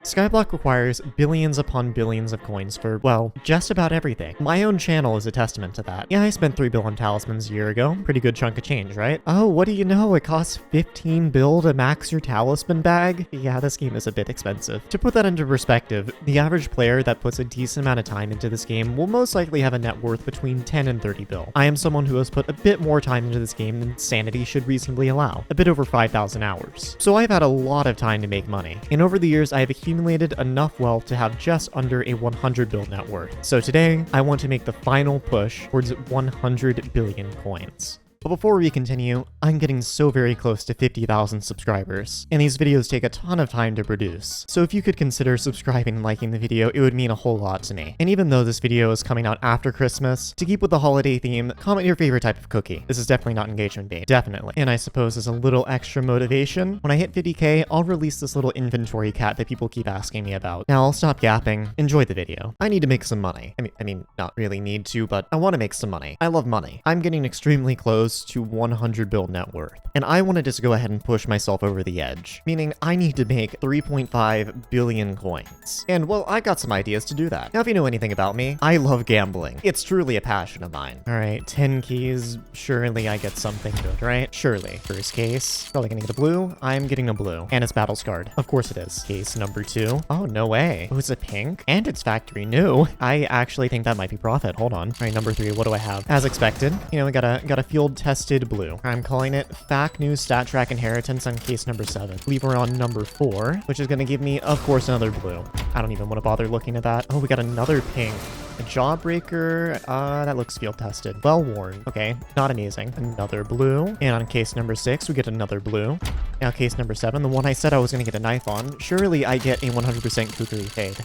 Skyblock requires billions upon billions of coins for, well, just about everything. My own channel is a testament to that. Yeah, I spent 3 bill on talismans a year ago. Pretty good chunk of change, right? Oh, what do you know? It costs 15 bill to max your talisman bag? Yeah, this game is a bit expensive. To put that into perspective, the average player that puts a decent amount of time into this game will most likely have a net worth between 10 and 30 bill. I am someone who has put a bit more time into this game than sanity should reasonably allow, a bit over 5,000 hours. So I've had a lot of time to make money, and over the years I have accumulated enough wealth to have just under a 100 bill net worth. So today, I want to make the final push towards 100 billion coins. But before we continue, I'm getting so very close to 50,000 subscribers, and these videos take a ton of time to produce. So if you could consider subscribing and liking the video, it would mean a whole lot to me. And even though this video is coming out after Christmas, to keep with the holiday theme, comment your favorite type of cookie. This is definitely not engagement bait, definitely. And I suppose as a little extra motivation, when I hit 50k, I'll release this little inventory cat that people keep asking me about. Now I'll stop yapping, enjoy the video. I need to make some money. I mean, not really need to, but I want to make some money. I love money. I'm getting extremely close to 100 bill net worth, and I want to just go ahead and push myself over the edge, meaning I need to make 3.5 billion coins. And well, I've got some ideas to do that. Now, if you know anything about me, I love gambling. It's truly a passion of mine. All right, 10 keys. Surely I get something good, right? Surely. First case, probably gonna get a blue. I'm getting a blue, and it's battle scarred. Of course it is. Case number 2. Oh, no way. Oh, it's a pink, and it's factory new. I actually think that might be profit. Hold on. All right, number 3. What do I have? As expected, you know, we got a field tested blue. I'm calling it Fact New Stat Track Inheritance on case number 7. I believe we're on number 4, which is going to give me, of course, another blue. I don't even want to bother looking at that. Oh, we got another pink. A Jawbreaker, that looks field tested. Well worn. Okay, not amazing. Another blue. And on case number 6, we get another blue. Now case number 7, the one I said I was going to get a knife on. Surely I get a 100% kukri fade.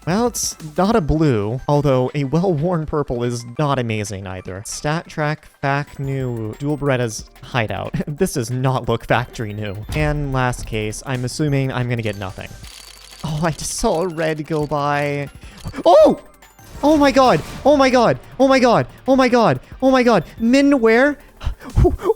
Well, it's not a blue, although a well-worn purple is not amazing either. Stat Track Fact New Dual Beretta's Hideout. This does not look factory new. And last case, I'm assuming I'm gonna get nothing. Oh, I just saw a red go by. Oh! Oh my god! Oh my god! Oh my god! Oh my god! Oh my god! Minware?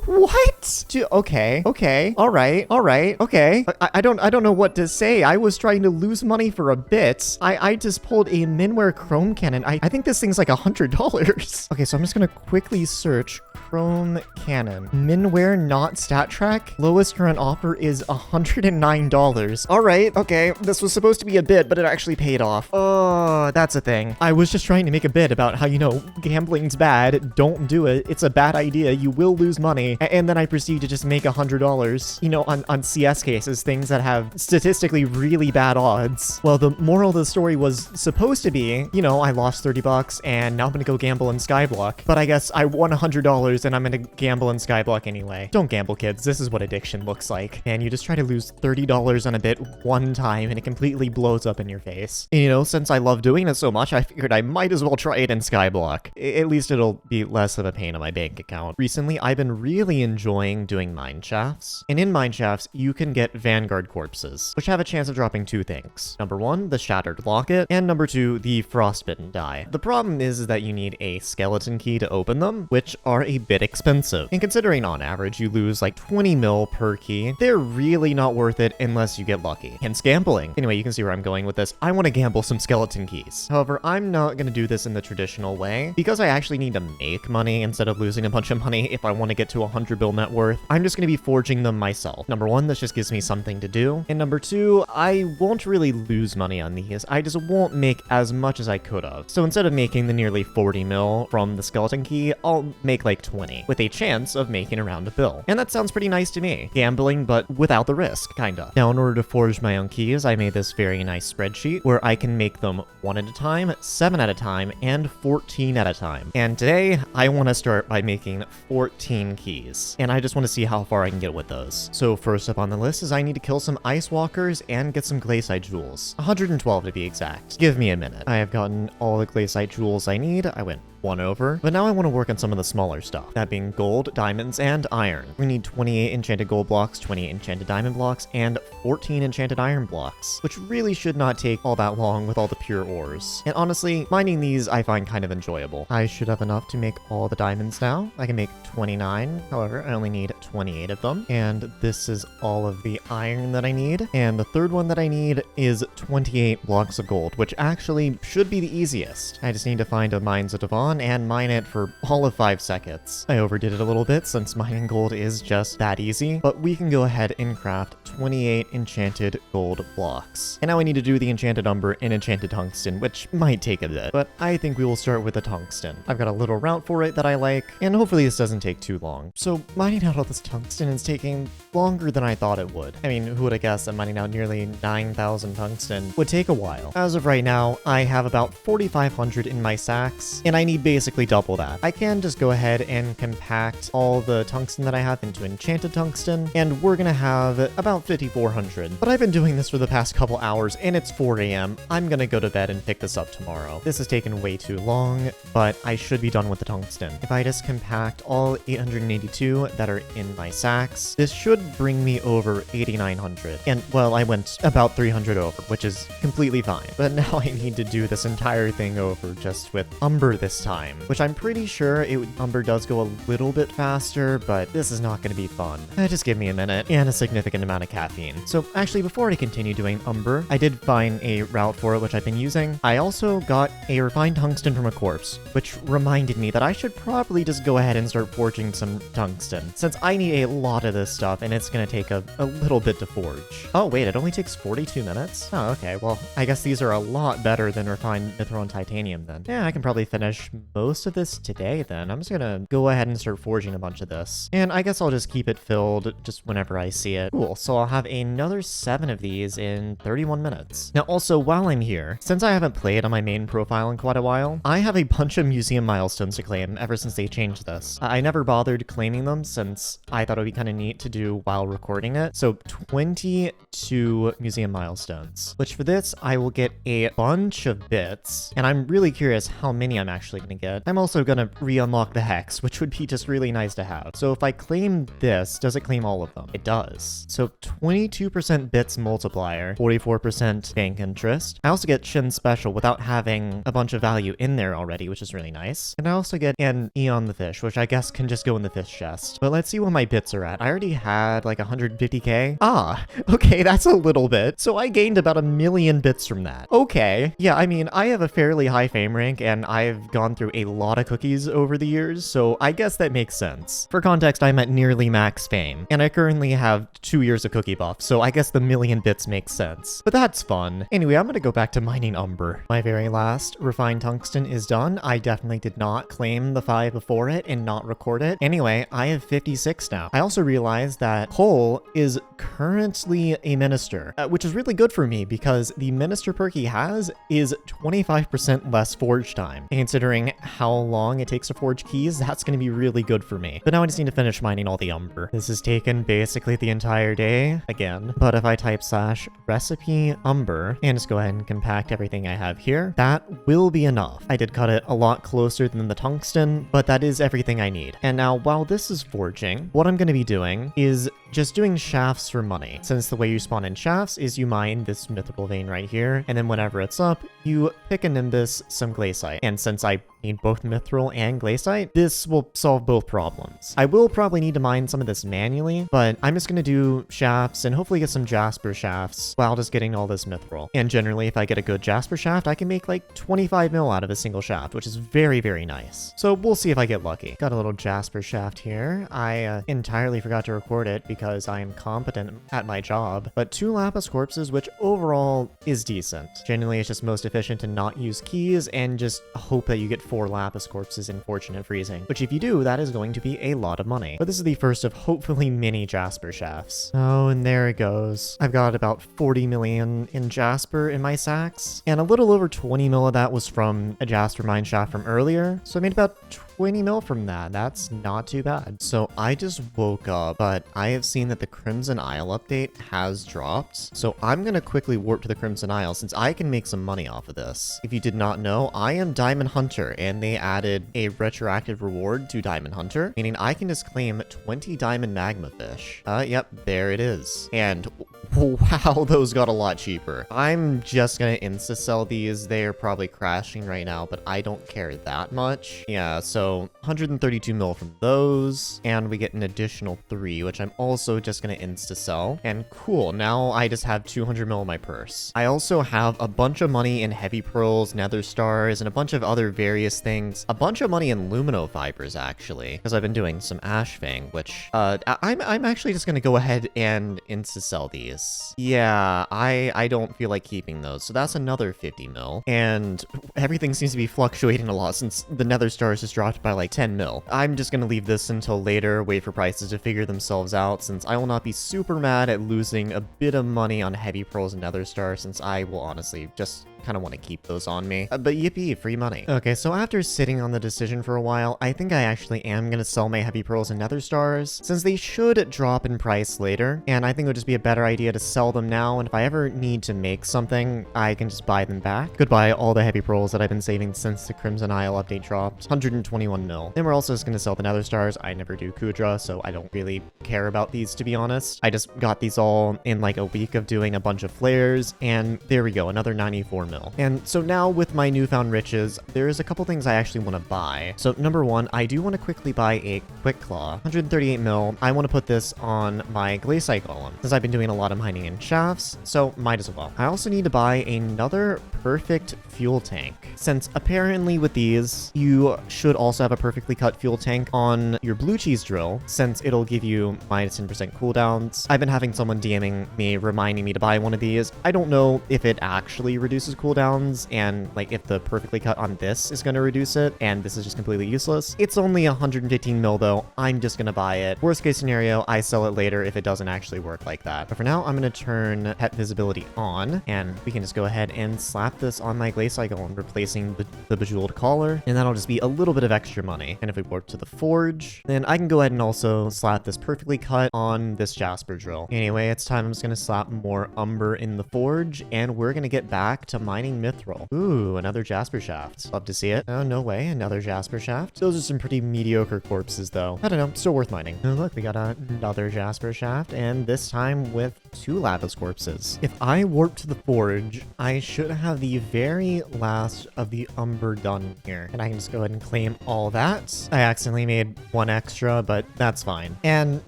What? Okay, all right, okay. I don't know what to say. I was trying to lose money for a bit. I just pulled a Minware Chrome Cannon. I think this thing's like $100. Okay, so I'm just gonna quickly search Chrome Cannon. Minware not stat track. Lowest current offer is $109. All right, okay. This was supposed to be a bit, but it actually paid off. Oh, that's a thing. I was just trying to make a bit about how, you know, gambling's bad. Don't do it. It's a bad idea. You will lose money. And then I proceed to just make $100, you know, on CS cases, things that have statistically really bad odds. Well, the moral of the story was supposed to be, you know, I lost 30 bucks and now I'm gonna go gamble in Skyblock. But I guess I won $100 and I'm gonna gamble in Skyblock anyway. Don't gamble, kids. This is what addiction looks like. And you just try to lose $30 on a bit one time and it completely blows up in your face. And, you know, since I love doing it so much, I figured I might as well try it in Skyblock. At least it'll be less of a pain on my bank account. Recently, I've been really enjoying doing mine shafts. And in mine shafts, you can get Vanguard corpses, which have a chance of dropping 2 things. Number 1, the Shattered Locket, and number 2, the Frostbitten die. The problem is that you need a skeleton key to open them, which are a bit expensive. And considering on average you lose like 20 mil per key, they're really not worth it unless you get lucky. Hence gambling. Anyway, you can see where I'm going with this. I want to gamble some skeleton keys. However, I'm not going to do this in the traditional way because I actually need to make money instead of losing a bunch of money if I want to get to 100 bill net worth. I'm just going to be forging them myself. Number 1, this just gives me something to do. And number 2, I won't really lose money on these. I just won't make as much as I could have. So instead of making the nearly 40 mil from the skeleton key, I'll make like 20 with a chance of making around a bill. And that sounds pretty nice to me. Gambling, but without the risk, kinda. Now, in order to forge my own keys, I made this very nice spreadsheet where I can make them 1 at a time, 7 at a time, and 14 at a time. And today, I want to start by making 14 keys. And I just want to see how far I can get with those. So first up on the list is I need to kill some Ice Walkers and get some Glaciite jewels. 112 to be exact. Give me a minute. I have gotten all the Glaciite jewels I need. I went 1 over. But now I want to work on some of the smaller stuff, that being gold, diamonds, and iron. We need 28 enchanted gold blocks, 28 enchanted diamond blocks, and 14 enchanted iron blocks, which really should not take all that long with all the pure ores. And honestly, mining these I find kind of enjoyable. I should have enough to make all the diamonds now. I can make 29, however, I only need 28 of them. And this is all of the iron that I need. And the third one that I need is 28 blocks of gold, which actually should be the easiest. I just need to find a Mines of Devon and mine it for all of 5 seconds. I overdid it a little bit since mining gold is just that easy, but we can go ahead and craft 28 enchanted gold blocks. And now I need to do the enchanted umber and enchanted tungsten, which might take a bit, but I think we will start with the tungsten. I've got a little route for it that I like, and hopefully this doesn't take too long. So mining out all this tungsten is taking longer than I thought it would. I mean, who would have guessed that mining out nearly 9,000 tungsten would take a while. As of right now, I have about 4,500 in my sacks, and I need basically double that. I can just go ahead and compact all the tungsten that I have into enchanted tungsten, and we're gonna have about 5,400. But I've been doing this for the past couple hours, and it's 4 a.m. I'm gonna go to bed and pick this up tomorrow. This has taken way too long, but I should be done with the tungsten. If I just compact all 882 that are in my sacks, this should bring me over 8,900. And, well, I went about 300 over, which is completely fine. But now I need to do this entire thing over just with umber this time, which I'm pretty sure umber does go a little bit faster, but this is not going to be fun. Just give me a minute and a significant amount of caffeine. So actually, before I continue doing umber, I did find a route for it, which I've been using. I also got a refined tungsten from a corpse, which reminded me that I should probably just go ahead and start forging some tungsten, since I need a lot of this stuff and it's going to take a little bit to forge. Oh wait, it only takes 42 minutes? Oh, okay, well, I guess these are a lot better than refined mithril titanium then. Yeah, I can probably finish most of this today then. I'm just gonna go ahead and start forging a bunch of this. And I guess I'll just keep it filled just whenever I see it. Cool, so I'll have another 7 of these in 31 minutes. Now also, while I'm here, since I haven't played on my main profile in quite a while, I have a bunch of museum milestones to claim ever since they changed this. I never bothered claiming them since I thought it would be kind of neat to do while recording it. So 22 museum milestones, which for this, I will get a bunch of bits, and I'm really curious how many I'm actually going to get. I'm also going to re-unlock the hex, which would be just really nice to have. So if I claim this, does it claim all of them? It does. So 22% bits multiplier, 44% bank interest. I also get Shin Special without having a bunch of value in there already, which is really nice. And I also get an Eon the Fish, which I guess can just go in the fish chest. But let's see what my bits are at. I already had like 150k. Ah, okay, that's a little bit. So I gained about 1 million bits from that. Okay. Yeah, I mean, I have a fairly high fame rank and I've gone through a lot of cookies over the years, so I guess that makes sense. For context, I'm at nearly max fame, and I currently have 2 years of cookie buff, so I guess the 1 million bits makes sense. But that's fun. Anyway, I'm gonna go back to mining umber. My very last refined tungsten is done. I definitely did not claim the 5 before it and not record it. Anyway, I have 56 now. I also realized that Cole is currently a minister, which is really good for me because the minister perk he has is 25% less forge time. And considering how long it takes to forge keys, that's going to be really good for me. But now I just need to finish mining all the umber. This has taken basically the entire day again. But if I type /recipe umber and just go ahead and compact everything I have here, that will be enough. I did cut it a lot closer than the tungsten, but that is everything I need. And now while this is forging, what I'm going to be doing is just doing shafts for money, since the way you spawn in shafts is you mine this mythical vein right here, and then whenever it's up, you pick a nimbus, some glaciite. And since I need both mithril and glaciite, this will solve both problems. I will probably need to mine some of this manually, but I'm just going to do shafts and hopefully get some jasper shafts while just getting all this mithril. And generally, if I get a good jasper shaft, I can make like 25 mil out of a single shaft, which is very, very nice. So we'll see if I get lucky. Got a little jasper shaft here. I entirely forgot to record it because I am competent at my job, but 2 lapis corpses, which overall is decent. Generally, it's just most efficient to not use keys and just hope that you get 4 lapis corpses in fortunate freezing, which if you do, that is going to be a lot of money. But this is the first of hopefully many jasper shafts. Oh, and there it goes. I've got about 40 million in jasper in my sacks, and a little over 20 mil of that was from a jasper mine shaft from earlier. So I made about 20 mil from that. That's not too bad. So I just woke up, but I have seen that the Crimson Isle update has dropped. So I'm going to quickly warp to the Crimson Isle since I can make some money off of this. If you did not know, I am Diamond Hunter, and they added a retroactive reward to Diamond Hunter, meaning I can just claim 20 diamond magma fish. Yep, there it is. And wow, those got a lot cheaper. I'm just gonna insta-sell these. They're probably crashing right now, but I don't care that much. Yeah, so 132 mil from those, and we get an additional 3, which I'm also just gonna insta-sell. And cool, now I just have 200 mil in my purse. I also have a bunch of money in heavy pearls, nether stars, and a bunch of other various things. A bunch of money in lumino fibers, actually, because I've been doing some ash fang, which I'm actually just gonna go ahead and insta-sell these. Yeah, I don't feel like keeping those, so that's another 50 mil. And everything seems to be fluctuating a lot since the nether stars just dropped by like 10 mil. I'm just gonna leave this until later, wait for prices to figure themselves out, since I will not be super mad at losing a bit of money on heavy pearls and nether stars, since I will honestly just kind of want to keep those on me. But yippee, free money. Okay, so after sitting on the decision for a while, I think I actually am going to sell my heavy pearls and nether stars, since they should drop in price later, and I think it would just be a better idea to sell them now, and if I ever need to make something, I can just buy them back. Goodbye all the heavy pearls that I've been saving since the Crimson Isle update dropped. 121 mil. Then we're also just going to sell the nether stars. I never do Kudra, so I don't really care about these, to be honest. I just got these all in like a week of doing a bunch of flares, and there we go, another 94 mil. And so now with my newfound riches, there's a couple things I actually want to buy. So number one, I do want to quickly buy a quick claw. 138 mil. I want to put this on my glacial golem, since I've been doing a lot of mining in shafts, so might as well. I also need to buy another perfect fuel tank, since apparently with these, you should also have a perfectly cut fuel tank on your blue cheese drill, since it'll give you minus 10% cooldowns. I've been having someone DMing me reminding me to buy one of these. I don't know if it actually reduces cooldowns, and like if the perfectly cut on this is going to reduce it, and this is just completely useless. It's only 115 mil though. I'm just going to buy it. Worst case scenario, I sell it later if it doesn't actually work like that. But for now, I'm going to turn pet visibility on, and we can just go ahead and slap this on my glacial golem, replacing the bejeweled collar, and that'll just be a little bit of extra money. And if we warp to the forge, then I can go ahead and also slap this perfectly cut on this jasper drill. Anyway, it's time. I'm just going to slap more umber in the forge, and we're going to get back to mining mithril. Ooh, another jasper shaft. Love to see it. Oh, no way, another jasper shaft. Those are some pretty mediocre corpses though. I don't know, still worth mining. Oh, look, we got another jasper shaft, and this time with 2 lapis corpses. If I warp to the forge, I should have the very last of the umber done here, and I can just go ahead and claim all that. I accidentally made 1 extra, but that's fine. And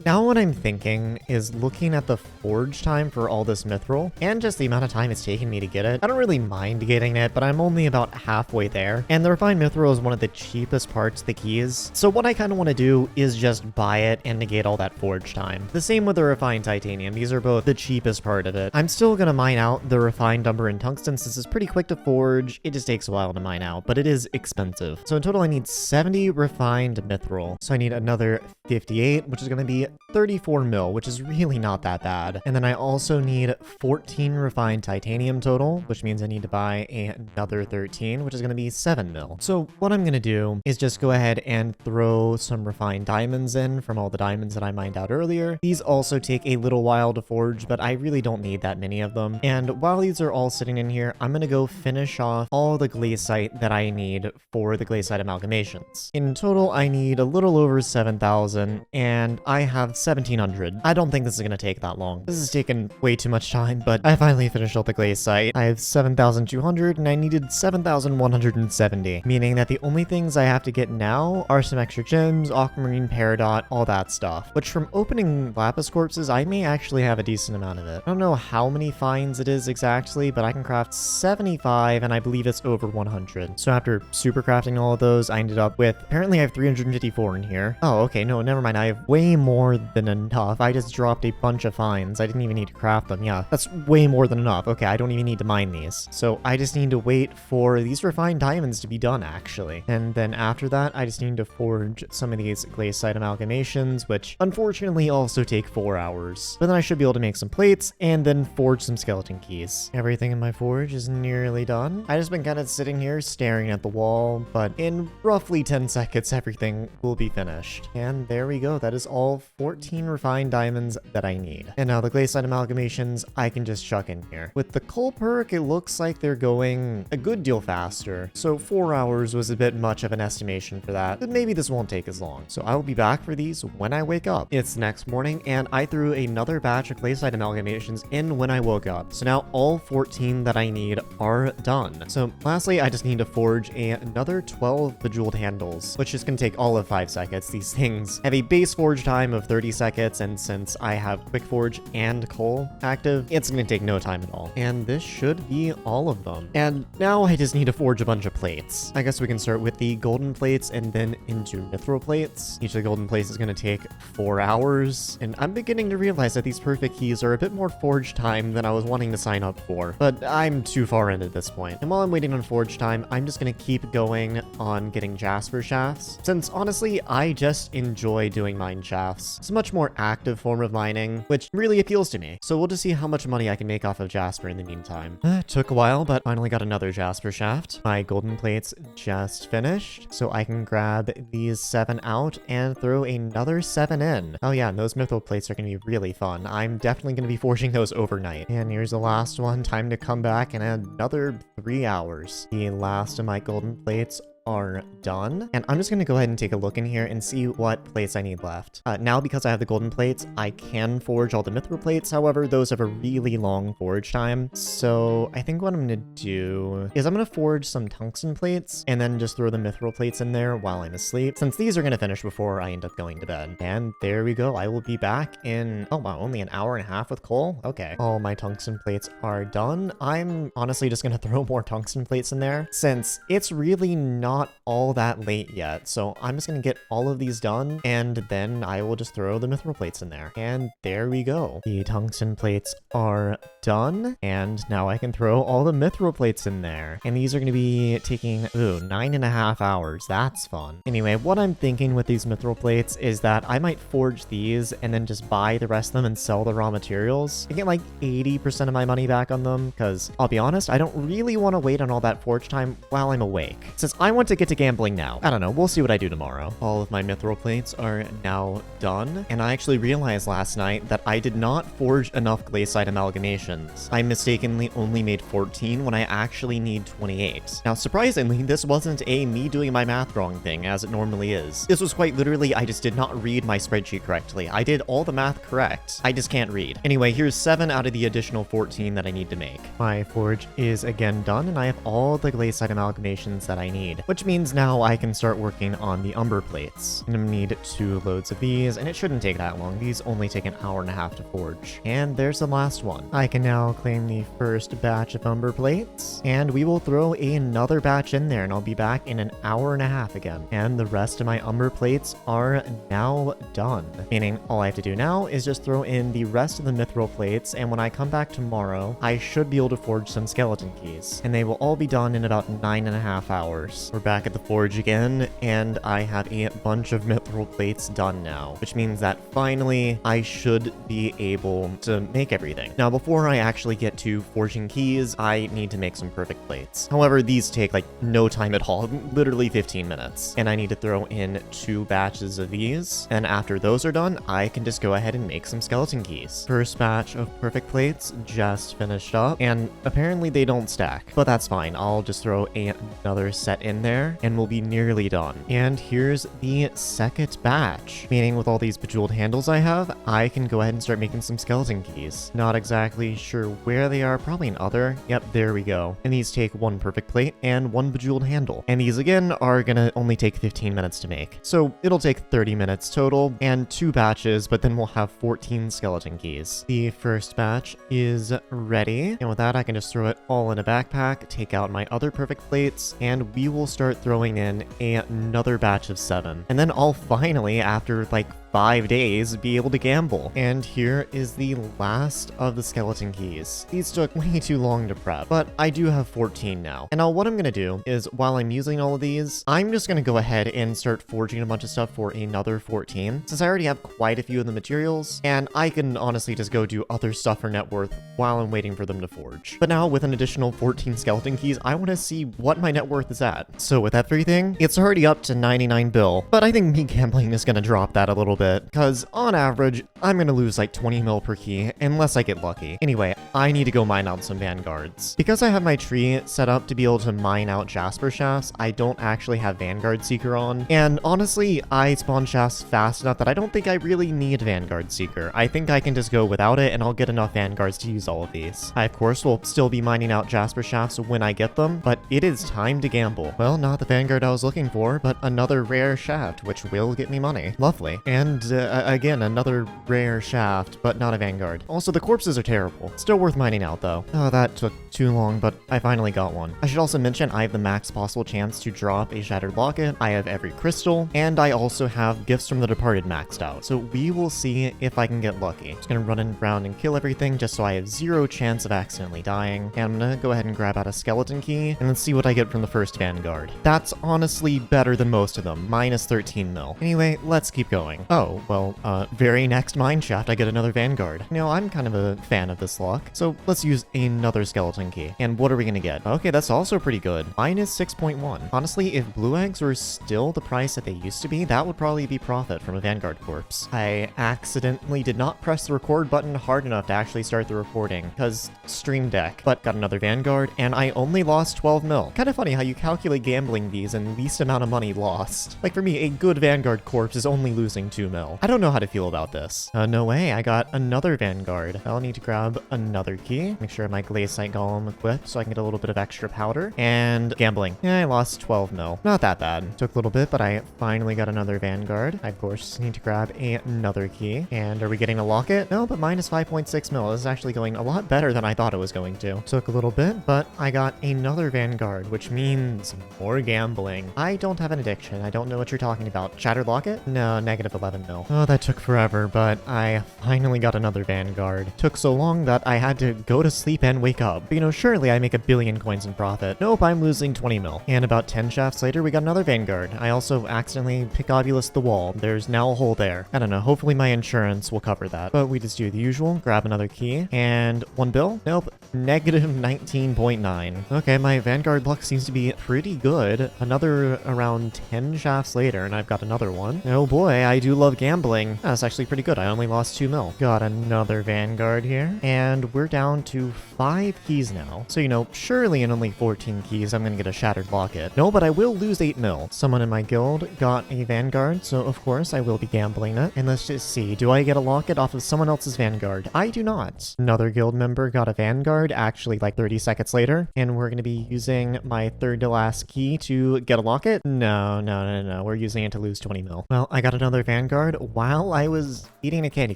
now what I'm thinking is looking at the forge time for all this mithril, and just the amount of time it's taken me to get it. I don't really mind getting it, but I'm only about halfway there, and the refined mithril is one of the cheapest parts of the keys. So what I kind of want to do is just buy it and negate all that forge time. The same with the refined titanium. These are both the cheapest part of it. I'm still gonna mine out the refined umber and tungsten since it's pretty quick to forge. It just takes a while to mine out, but it is expensive. So in total, I need 70 refined mithril. So I need another 58, which is gonna be 34 mil, which is really not that bad. And then I also need 14 refined titanium total, which means I need to buy another 13, which is going to be 7 mil. So what I'm going to do is just go ahead and throw some refined diamonds in from all the diamonds that I mined out earlier. These also take a little while to forge, but I really don't need that many of them. And while these are all sitting in here, I'm going to go finish off all the glaciite that I need for the glaciite amalgamations. In total, I need a little over 7,000, and I have 1,700. I don't think this is going to take that long. This has taken way too much time, but I finally finished all the glaciite. I have 7,200, and I needed 7,170, meaning that the only things I have to get now are some extra gems, aquamarine, peridot, all that stuff, which from opening lapis corpses, I may actually have a decent amount of it. I don't know how many finds it is exactly, but I can craft 75, and I believe it's over 100. So after super crafting all of those, I ended up with, apparently I have 354 in here. Oh, okay, no, never mind. I have way more than enough. I just dropped a bunch of finds. I didn't even need to craft them. Yeah, that's way more than enough. Okay, I don't even need to mine these. So I just need to wait for these refined diamonds to be done, actually. And then after that, I just need to forge some of these glaciite amalgamations, which unfortunately also take 4 hours. But then I should be able to make some plates and then forge some skeleton keys. Everything in my forge is nearly done. I just been kind of sitting here staring at the wall, but in roughly 10 seconds, everything will be finished. And there we go. That is all 14 refined diamonds that I need. And now the glaciite amalgamations, I can just chuck in here. With the coal perk, it looks like they're going a good deal faster. So 4 hours was a bit much of an estimation for that, but maybe this won't take as long. So I will be back for these when I wake up. It's next morning, and I threw another batch of glaciite amalgamations in when I woke up. So now all 14 that I need are done. So lastly, I just need to forge another 12 bejeweled handles, which is going to take all of 5 seconds. These things have a base forge time of 30 seconds, and since I have quick forge and coal active, it's going to take no time at all. And this should be all of them. And now I just need to forge a bunch of plates. I guess we can start with the golden plates and then into mithril plates. Each of the golden plates is going to take 4 hours, and I'm beginning to realize that these perfect keys are a bit more forge time than I was wanting to sign up for, but I'm too far in at this point. And while I'm waiting on forge time, I'm just going to keep going on getting jasper shafts, since honestly, I just enjoy doing mine shafts. It's a much more active form of mining, which really appeals to me. So we'll just see how much money I can make off of jasper in the meantime. Took a while, but finally got another jasper shaft. My golden plates just finished, so I can grab these 7 out and throw another 7 in. Oh yeah, and those mithril plates are going to be really fun. I'm definitely going to be forging those overnight. And here's the last one. Time to come back in another 3 hours. The last of my golden plates are done, and I'm just going to go ahead and take a look in here and see what plates I need left. Now, because I have the golden plates, I can forge all the mithril plates. However, those have a really long forge time, so I think what I'm going to do is I'm going to forge some tungsten plates and then just throw the mithril plates in there while I'm asleep, since these are going to finish before I end up going to bed. And there we go. I will be back in, oh wow, only an hour and a half with coal? Okay. All my tungsten plates are done. I'm honestly just going to throw more tungsten plates in there, since it's really not all that late yet. So I'm just gonna get all of these done, and then I will just throw the mithril plates in there. And there we go. The tungsten plates are done, and now I can throw all the mithril plates in there. And these are gonna be taking, 9.5 hours. That's fun. Anyway, what I'm thinking with these mithril plates is that I might forge these and then just buy the rest of them and sell the raw materials. I get like 80% of my money back on them, because I'll be honest, I don't really want to wait on all that forge time while I'm awake, since I want to get to gambling now. I don't know, we'll see what I do tomorrow. All of my mithril plates are now done, and I actually realized last night that I did not forge enough glaciite amalgamations. I mistakenly only made 14 when I actually need 28. Now, surprisingly, this wasn't a me doing my math wrong thing, as it normally is. This was quite literally, I just did not read my spreadsheet correctly. I did all the math correct. I just can't read. Anyway, here's 7 out of the additional 14 that I need to make. My forge is again done, and I have all the glaciite amalgamations that I need, which means now I can start working on the umber plates. I'm gonna need 2 loads of these, and it shouldn't take that long. These only take an hour and a half to forge. And there's the last one. I can now claim the first batch of umber plates, and we will throw another batch in there, and I'll be back in an hour and a half again. And the rest of my umber plates are now done, meaning all I have to do now is just throw in the rest of the mithril plates, and when I come back tomorrow, I should be able to forge some skeleton keys, and they will all be done in about 9.5 hours. We're back at the forge again, and I have a bunch of mithril plates done now, which means that finally I should be able to make everything. Now, before I actually get to forging keys, I need to make some perfect plates. However, these take like no time at all, literally 15 minutes, and I need to throw in 2 batches of these, and after those are done, I can just go ahead and make some skeleton keys. First batch of perfect plates just finished up, and apparently they don't stack, but that's fine. I'll just throw another set in there, and we'll be nearly done. And here's the second batch, meaning with all these bejeweled handles I have, I can go ahead and start making some skeleton keys. Not exactly sure where they are, probably in other. Yep, there we go. And these take 1 perfect plate and 1 bejeweled handle. And these again are gonna only take 15 minutes to make. So it'll take 30 minutes total and 2 batches, but then we'll have 14 skeleton keys. The first batch is ready. And with that, I can just throw it all in a backpack, take out my other perfect plates, and we will start throwing in another batch of 7. And then I'll finally, after like 5 days be able to gamble. And here is the last of the skeleton keys. These took way too long to prep, but I do have 14 now. And now what I'm gonna do is, while I'm using all of these, I'm just gonna go ahead and start forging a bunch of stuff for another 14, since I already have quite a few of the materials, and I can honestly just go do other stuff for net worth while I'm waiting for them to forge. But now, with an additional 14 skeleton keys, I want to see what my net worth is at. So with everything, it's already up to 99 bill, but I think me gambling is gonna drop that a little bit, because on average, I'm gonna lose like 20 mil per key, unless I get lucky. Anyway, I need to go mine out some vanguards. Because I have my tree set up to be able to mine out Jasper shafts, I don't actually have Vanguard Seeker on, and honestly, I spawn shafts fast enough that I don't think I really need Vanguard Seeker. I think I can just go without it, and I'll get enough Vanguards to use all of these. I, of course, will still be mining out Jasper shafts when I get them, but it is time to gamble. Well, not the Vanguard I was looking for, but another rare shaft, which will get me money. Lovely. And, again, another rare shaft, but not a Vanguard. Also, the corpses are terrible. Still worth mining out, though. Oh, that took too long, but I finally got one. I should also mention I have the max possible chance to drop a Shattered Locket, I have every crystal, and I also have Gifts from the Departed maxed out. So we will see if I can get lucky. Just gonna run around and kill everything just so I have 0 chance of accidentally dying. And I'm gonna go ahead and grab out a skeleton key, and then see what I get from the first Vanguard. That's honestly better than most of them, minus 13 mil. Anyway, let's keep going. Oh, well, very next mine shaft, I get another Vanguard. You know, I'm kind of a fan of this luck, so let's use another skeleton key. And what are we gonna get? Okay, that's also pretty good. Minus 6.1. Honestly, if blue eggs were still the price that they used to be, that would probably be profit from a Vanguard corpse. I accidentally did not press the record button hard enough to actually start the recording, because Stream Deck, but got another Vanguard, and I only lost 12 mil. Kind of funny how you calculate gambling fees and least amount of money lost. Like for me, a good Vanguard corpse is only losing 2 mil. I don't know how to feel about this. No way, I got another Vanguard. I'll need to grab another key, make sure my Glazesite Golem equipped so I can get a little bit of extra powder, and gambling. Yeah, I lost 12 mil. Not that bad. Took a little bit, but I finally got another Vanguard. I, of course, need to grab another key. And are we getting a locket? No, but minus 5.6 mil. This is actually going a lot better than I thought it was going to. Took a little bit, but I got another Vanguard, which means more gambling. I don't have an addiction. I don't know what you're talking about. Shattered Locket? No, negative 11 mil. Oh, that took forever, but I finally got another Vanguard. Took so long that I had to go to sleep and wake up. But, you know, surely I make 1 billion coins in profit. Nope, I'm losing 20 mil. And about 10 shafts later, we got another Vanguard. I also accidentally Picobulus the wall. There's now a hole there. I don't know, hopefully my insurance will cover that. But we just do the usual, grab another key, and 1 bill? Nope, negative 19.9. Okay, my Vanguard luck seems to be pretty good. Another around 10 shafts later, and I've got another one. Oh boy, I do love gambling. That's actually pretty good. I only lost 2 mil. Got another Vanguard here, and we're down to 5 keys now. So, you know, surely in only 14 keys, I'm gonna get a Shattered Locket. No, but I will lose 8 mil. Someone in my guild got a Vanguard, so of course I will be gambling it. And let's just see, do I get a locket off of someone else's Vanguard? I do not. Another guild member got a Vanguard, actually like 30 seconds later, and we're gonna be using my third to last key to get a locket? No, we're using it to lose 20 mil. Well, I got another Vanguard while I was eating a candy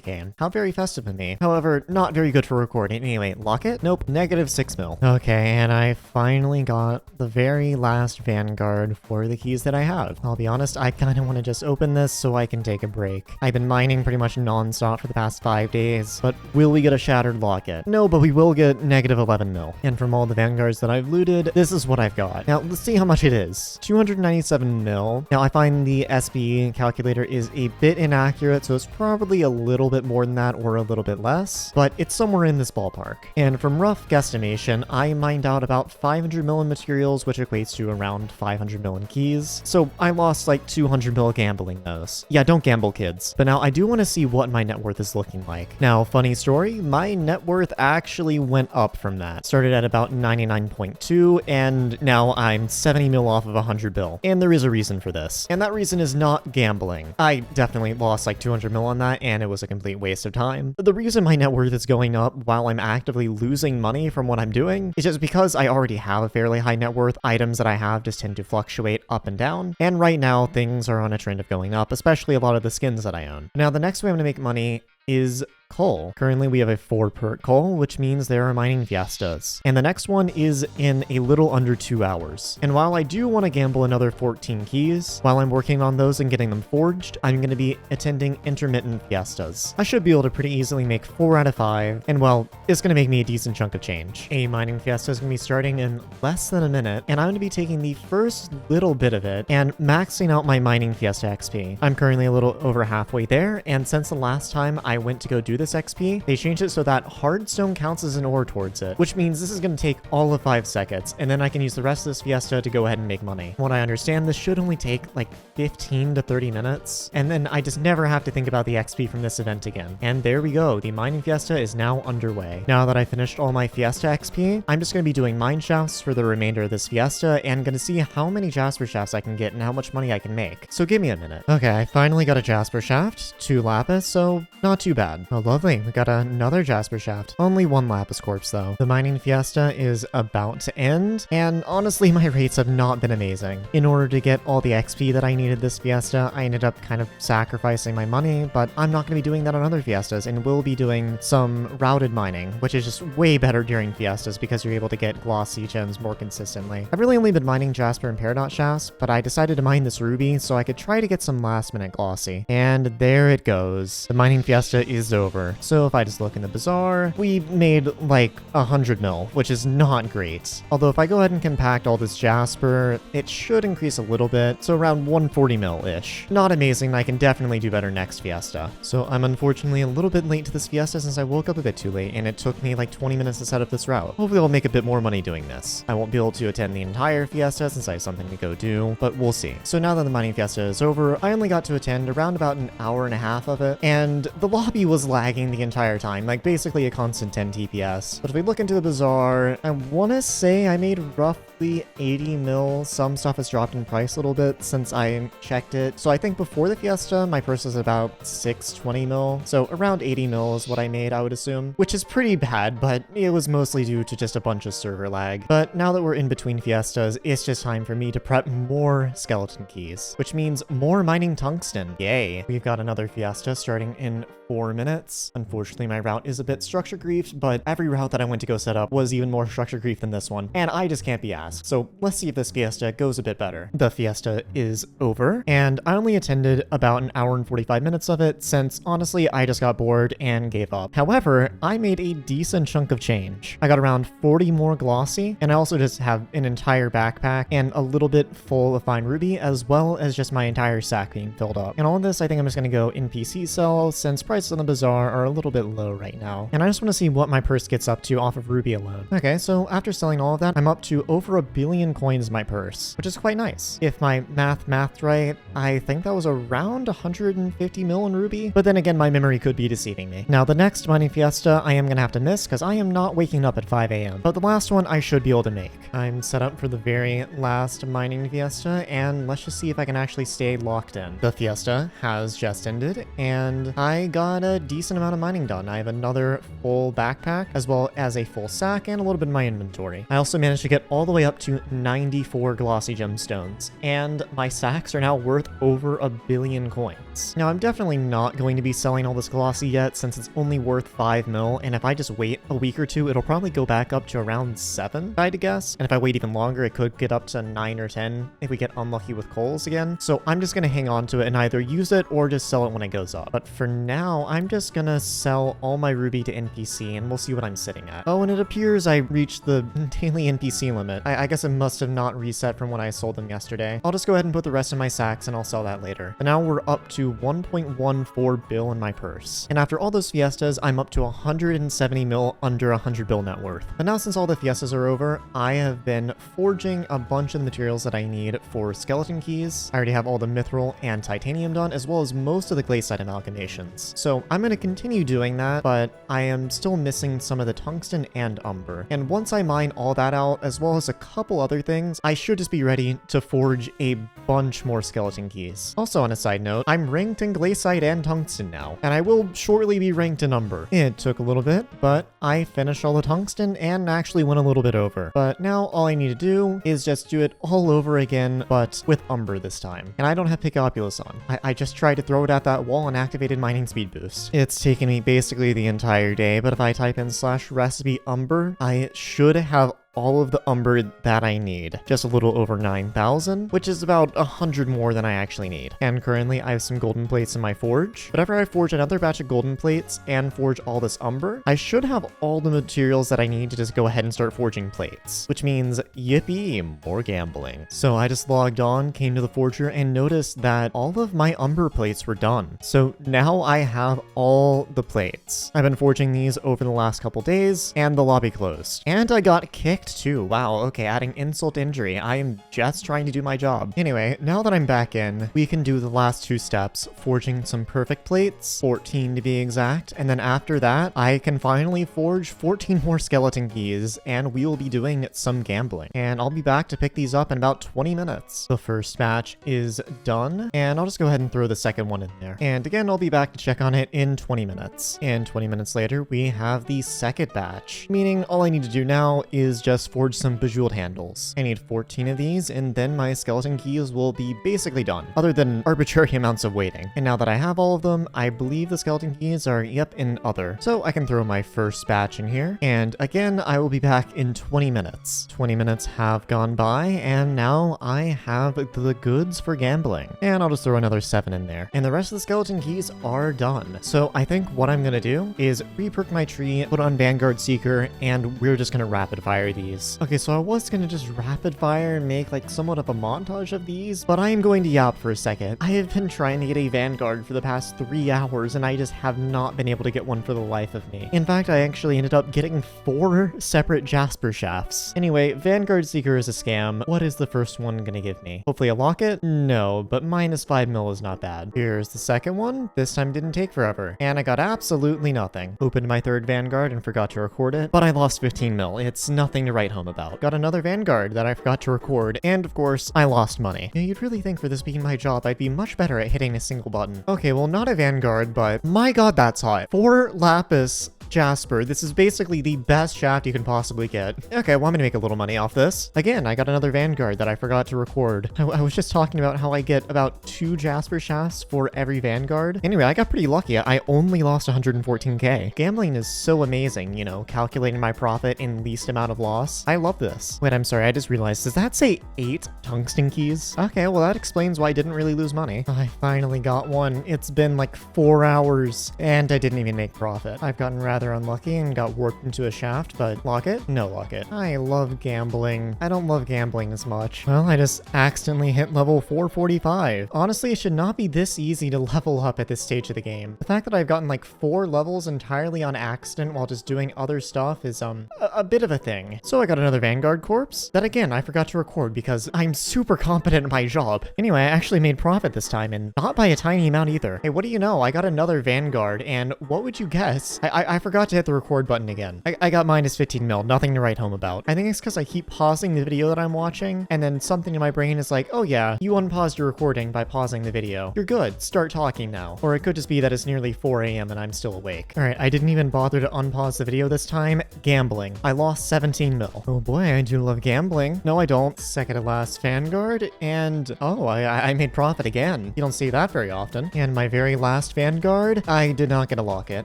cane. How very festive of me. However, not very good for recording. Anyway, locket? Nope, negative 6 mil. Okay, and I finally got the very last Vanguard for the keys that I have. I'll be honest, I kind of want to just open this so I can take a break. I've been mining pretty much non-stop for the past 5 days, but will we get a Shattered Locket? No, but we will get negative 11 mil. And from all the Vanguards that I've looted, this is what I've got. Now, let's see how much it is. 297 mil. Now, I find the SB calculator is a bit inaccurate, so it's probably a little bit more than that or a little bit less, but it's somewhere in this ballpark. And from rough guesstimation, I mined out about 500 mil in materials, which equates to around 500 mil in keys. So I lost like 200 mil gambling those. Yeah, don't gamble, kids. But now I do want to see what my net worth is looking like. Now, funny story, my net worth actually went up from that. Started at about 99.2, and now I'm 70 mil off of 100 bill. And there is a reason for this. And that reason is not gambling. I definitely lost like 200 mil on that, and it was a complete waste of time. But the reason my net worth is going up while I'm actively losing money from what I'm doing is just because I already have a fairly high net worth. Items that I have just tend to fluctuate up and down. And right now, things are on a trend of going up, especially a lot of the skins that I own. Now, the next way I'm going to make money is coal. Currently we have a 4 per coal, which means there are mining fiestas. And the next one is in a little under 2 hours. And while I do want to gamble another 14 keys, while I'm working on those and getting them forged, I'm going to be attending intermittent fiestas. I should be able to pretty easily make 4 out of 5, and well, it's going to make me a decent chunk of change. A mining fiesta is going to be starting in less than a minute, and I'm going to be taking the first little bit of it and maxing out my mining fiesta XP. I'm currently a little over halfway there, and since the last time I went to go do this XP, they changed it so that hard stone counts as an ore towards it, which means this is going to take all of 5 seconds, and then I can use the rest of this fiesta to go ahead and make money. From what I understand, this should only take like 15 to 30 minutes, and then I just never have to think about the XP from this event again. And there we go, the mining fiesta is now underway. Now that I finished all my fiesta XP, I'm just going to be doing mine shafts for the remainder of this fiesta and going to see how many jasper shafts I can get and how much money I can make. So give me a minute. Okay, I finally got a jasper shaft, 2 lapis, so not too bad. Oh, lovely. We got another jasper shaft. Only 1 lapis quartz though. The mining fiesta is about to end, and honestly, my rates have not been amazing. In order to get all the XP that I needed this fiesta, I ended up kind of sacrificing my money, but I'm not going to be doing that on other fiestas, and will be doing some routed mining, which is just way better during fiestas because you're able to get glossy gems more consistently. I've really only been mining jasper and peridot shafts, but I decided to mine this ruby so I could try to get some last minute glossy. And there it goes. The mining fiesta is over. So if I just look in the bazaar, we made like 100 mil, which is not great. Although if I go ahead and compact all this jasper, it should increase a little bit, so around 140 mil-ish. Not amazing, I can definitely do better next fiesta. So I'm unfortunately a little bit late to this fiesta since I woke up a bit too late, and it took me like 20 minutes to set up this route. Hopefully I'll make a bit more money doing this. I won't be able to attend the entire fiesta since I have something to go do, but we'll see. So now that the mining fiesta is over, I only got to attend around about an hour and a half of it, and the lobby was lagging the entire time, like basically a constant 10 TPS. But if we look into the bazaar, I want to say I made roughly 80 mil. Some stuff has dropped in price a little bit since I checked it. So I think before the fiesta, my purse was about 620 mil. So around 80 mil is what I made, I would assume, which is pretty bad, but it was mostly due to just a bunch of server lag. But now that we're in between fiestas, it's just time for me to prep more skeleton keys, which means more mining tungsten. Yay. We've got another fiesta starting in 4 minutes. Unfortunately, my route is a bit structure griefed, but every route that I went to go set up was even more structure griefed than this one, and I just can't be asked. So let's see if this fiesta goes a bit better. The fiesta is over, and I only attended about an hour and 45 minutes of it since honestly I just got bored and gave up. However, I made a decent chunk of change. I got around 40 more glossy, and I also just have an entire backpack and a little bit full of fine ruby, as well as just my entire sack being filled up. And all of this, I think I'm just going to go NPC sell since prices on the bazaar are a little bit low right now. And I just want to see what my purse gets up to off of ruby alone. Okay, so after selling all of that, I'm up to over 1 billion coins in my purse, which is quite nice. If my mathed right, I think that was around 150 mil in ruby, but then again, my memory could be deceiving me. Now, the next mining fiesta I am going to have to miss because I am not waking up at 5 a.m. But the last one I should be able to make. I'm set up for the very last mining fiesta, and let's just see if I can actually stay locked in. The fiesta has just ended, and I got a decent amount of mining done. I have another full backpack, as well as a full sack and a little bit of my inventory. I also managed to get all the way up to 94 glossy gemstones, and my sacks are now worth over 1 billion coins. Now, I'm definitely not going to be selling all this glossy yet, since it's only worth 5 mil, and if I just wait a week or two, it'll probably go back up to around 7, I'd guess. And if I wait even longer, it could get up to 9 or 10 if we get unlucky with coals again. So I'm just going to hang on to it and either use it or just sell it when it goes up. But for now, I'm just going to sell all my ruby to NPC, and we'll see what I'm sitting at. Oh, and it appears I reached the daily NPC limit. I guess it must have not reset from when I sold them yesterday. I'll just go ahead and put the rest in my sacks, and I'll sell that later. But now we're up to 1.14 bill in my purse. And after all those fiestas, I'm up to 170 mil under 100 bill net worth. But now since all the fiestas are over, I have been forging a bunch of the materials that I need for skeleton keys. I already have all the mithril and titanium done, as well as most of the glaciite amalgamations. So I'm going to continue doing that, but I am still missing some of the tungsten and umber. And once I mine all that out, as well as a couple other things, I should just be ready to forge a bunch more skeleton keys. Also, on a side note, I'm ranked in glaciite and tungsten now, and I will shortly be ranked in umber. It took a little bit, but I finished all the tungsten and actually went a little bit over. But now all I need to do is just do it all over again, but with umber this time. And I don't have Picopulus on. I just tried to throw it at that wall and activated mining speed boost. It's taken me basically the entire day, but if I type in /recipe umber, I should have all of the umber that I need. Just a little over 9,000, which is about 100 more than I actually need. And currently I have some golden plates in my forge. But after I forge another batch of golden plates and forge all this umber, I should have all the materials that I need to just go ahead and start forging plates, which means yippee, more gambling. So I just logged on, came to the forger, and noticed that all of my umber plates were done. So now I have all the plates. I've been forging these over the last couple days, and the lobby closed. And I got kicked too. Wow, okay, adding insult to injury. I am just trying to do my job. Anyway, now that I'm back in, we can do the last two steps, forging some perfect plates, 14 to be exact, and then after that, I can finally forge 14 more skeleton keys, and we will be doing some gambling. And I'll be back to pick these up in about 20 minutes. The first batch is done, and I'll just go ahead and throw the second one in there. And again, I'll be back to check on it in 20 minutes. And 20 minutes later, we have the second batch, meaning all I need to do now is just forge some bejeweled handles. I need 14 of these, and then my skeleton keys will be basically done, other than arbitrary amounts of waiting. And now that I have all of them, I believe the skeleton keys are, yep, in other. So I can throw my first batch in here, and again, I will be back in 20 minutes. 20 minutes have gone by, and now I have the goods for gambling. And I'll just throw another 7 in there. And the rest of the skeleton keys are done. So I think what I'm gonna do is re-perk my tree, put on Vanguard Seeker, and we're just gonna rapid fire these. Okay, so I was gonna just rapid fire and make like somewhat of a montage of these, but I am going to yap for a second. I have been trying to get a Vanguard for the past 3 hours, and I just have not been able to get one for the life of me. In fact, I actually ended up getting 4 separate Jasper shafts. Anyway, Vanguard Seeker is a scam. What is the first one gonna give me? Hopefully a locket? No, but -5 mil is not bad. Here's the second one. This time didn't take forever, and I got absolutely nothing. Opened my third Vanguard and forgot to record it, but I lost 15 mil. It's nothing to write home about. Got another Vanguard that I forgot to record, and of course, I lost money. Now, you'd really think for this being my job, I'd be much better at hitting a single button. Okay, well, not a Vanguard, but my god, that's hot. 4 lapis Jasper. This is basically the best shaft you can possibly get. Okay, well, I'm gonna make a little money off this. Again, I got another Vanguard that I forgot to record. I was just talking about how I get about 2 Jasper shafts for every Vanguard. Anyway, I got pretty lucky. I only lost 114k. Gambling is so amazing, you know, calculating my profit in least amount of loss. I love this. Wait, I'm sorry, I just realized, does that say 8 tungsten keys? Okay, well, that explains why I didn't really lose money. I finally got one. It's been like 4 hours, and I didn't even make profit. I've gotten rather unlucky and got warped into a shaft, but locket? No locket. I love gambling. I don't love gambling as much. Well, I just accidentally hit level 445. Honestly, it should not be this easy to level up at this stage of the game. The fact that I've gotten like 4 levels entirely on accident while just doing other stuff is a bit of a thing. So I got another Vanguard corpse that again I forgot to record because I'm super competent at my job. Anyway, I actually made profit this time, and not by a tiny amount either. Hey, what do you know? I got another Vanguard, and what would you guess? I forgot to hit the record button again. I got -15 mil, nothing to write home about. I think it's because I keep pausing the video that I'm watching, and then something in my brain is like, oh yeah, you unpaused your recording by pausing the video. You're good, start talking now. Or it could just be that it's nearly 4 a.m. and I'm still awake. Alright, I didn't even bother to unpause the video this time. Gambling. I lost 17 mil. Oh boy, I do love gambling. No, I don't. Second to last Vanguard, and oh, I made profit again. You don't see that very often. And my very last Vanguard, I did not get a locket.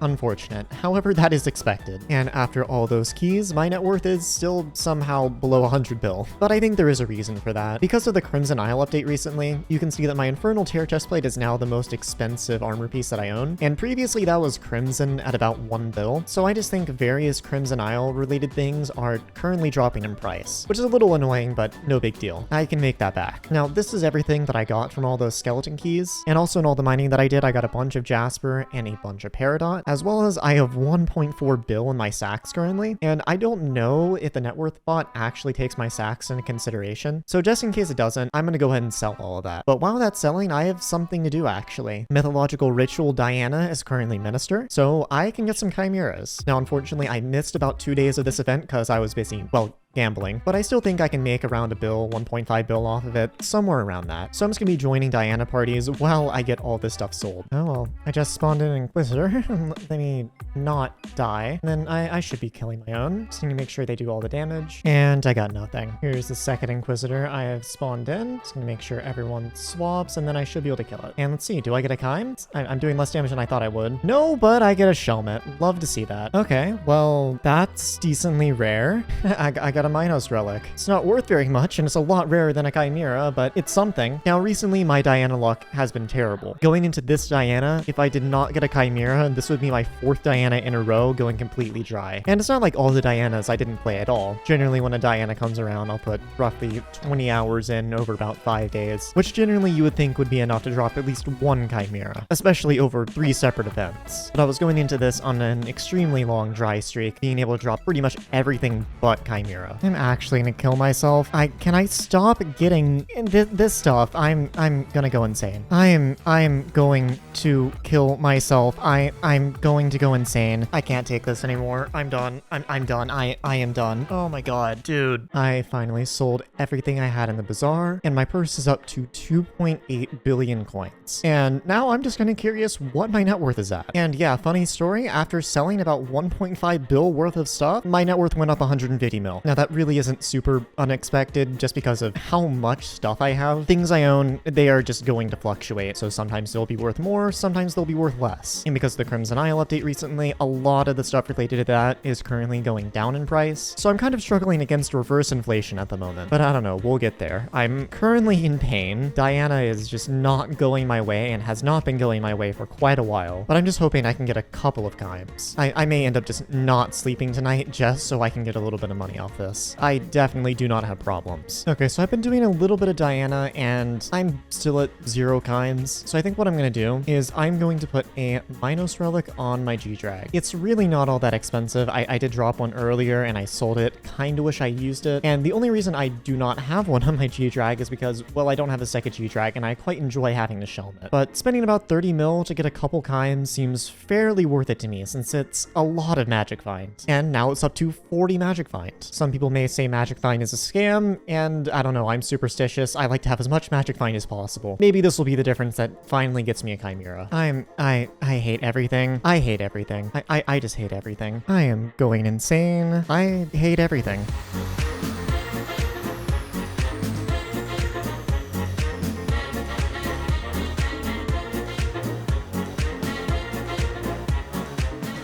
Unfortunate. However, that is expected. And after all those keys, my net worth is still somehow below 100 bill. But I think there is a reason for that. Because of the Crimson Isle update recently, you can see that my Infernal Tear chestplate is now the most expensive armor piece that I own. And previously that was Crimson at about 1 bill. So I just think various Crimson Isle related things are currently dropping in price, which is a little annoying, but no big deal. I can make that back. Now, this is everything that I got from all those skeleton keys. And also in all the mining that I did, I got a bunch of Jasper and a bunch of Peridot, as well as I have 1.4 bill in my sacks currently. And I don't know if the net worth bot actually takes my sacks into consideration. So just in case it doesn't, I'm gonna go ahead and sell all of that. But while that's selling, I have something to do actually. Mythological Ritual Diana is currently Minister, so I can get some chimeras. Now, unfortunately, I missed about 2 days of this event because I was busy, well, gambling, but I still think I can make around a bill, 1.5 bill off of it, somewhere around that. So I'm just gonna be joining Diana parties while I get all this stuff sold. Oh well, I just spawned in an Inquisitor. Let me not die. And then I should be killing my own. Just need to make sure they do all the damage. And I got nothing. Here's the second Inquisitor I have spawned in. Just gonna make sure everyone swaps, and then I should be able to kill it. And let's see, do I get a Chimes? I'm doing less damage than I thought I would. No, but I get a Shelmet. Love to see that. Okay, well, that's decently rare. I got a Minos Relic. It's not worth very much, and it's a lot rarer than a Chimera, but it's something. Now, recently, my Diana luck has been terrible. Going into this Diana, if I did not get a Chimera, this would be my 4th Diana in a row going completely dry. And it's not like all the Dianas I didn't play at all. Generally, when a Diana comes around, I'll put roughly 20 hours in over about 5 days, which generally you would think would be enough to drop at least one Chimera, especially over 3 separate events. But I was going into this on an extremely long dry streak, being able to drop pretty much everything but Chimera. I'm actually gonna kill myself. Can I stop getting this stuff? I'm gonna go insane. I'm going to kill myself. I'm going to go insane. I can't take this anymore. I'm done. I'm done. I am done. Oh my god, dude. I finally sold everything I had in the bazaar, and my purse is up to 2.8 billion coins. And now I'm just kind of curious what my net worth is at. And yeah, funny story, after selling about 1.5 bill worth of stuff, my net worth went up 150 mil. Now that really isn't super unexpected just because of how much stuff I have. Things I own, they are just going to fluctuate. So sometimes they'll be worth more, sometimes they'll be worth less. And because of the Crimson Isle update recently, a lot of the stuff related to that is currently going down in price. So I'm kind of struggling against reverse inflation at the moment, but I don't know, we'll get there. I'm currently in pain. Diana is just not going my way and has not been going my way for quite a while, but I'm just hoping I can get a couple of Chimes. I may end up just not sleeping tonight just so I can get a little bit of money off this. I definitely do not have problems. Okay, so I've been doing a little bit of Diana and I'm still at 0 Chimes. So I think what I'm going to do is I'm going to put a Minos Relic on my G-Drag. It's really not all that expensive. I did drop one earlier and I sold it. Kinda wish I used it. And the only reason I do not have one on my G-Drag is because, well, I don't have a second G-Drag and I quite enjoy having the Shelmet. But spending about 30 mil to get a couple Chimes seems fairly worth it to me since it's a lot of Magic Find. And now it's up to 40 Magic Find. Some people may say Magic Find is a scam, and I don't know, I'm superstitious. I like to have as much Magic Find as possible. Maybe this will be the difference that finally gets me a Chimera. I hate everything. I hate everything. I just hate everything. I am going insane. I hate everything.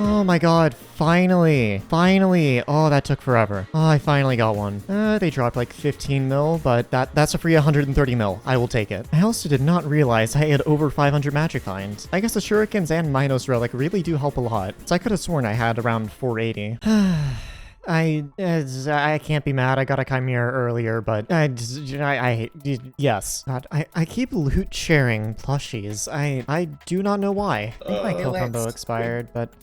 Oh my god, finally. Oh, that took forever. Oh, I finally got one. They dropped like 15 mil, but that's a free 130 mil. I will take it. I also did not realize I had over 500 Magic Find. I guess the Shurikens and Minos Relic really do help a lot. So I could have sworn I had around 480. I can't be mad. I got a Chimera earlier, but yes. God, I keep loot sharing plushies. I do not know why. I think my kill combo expired, but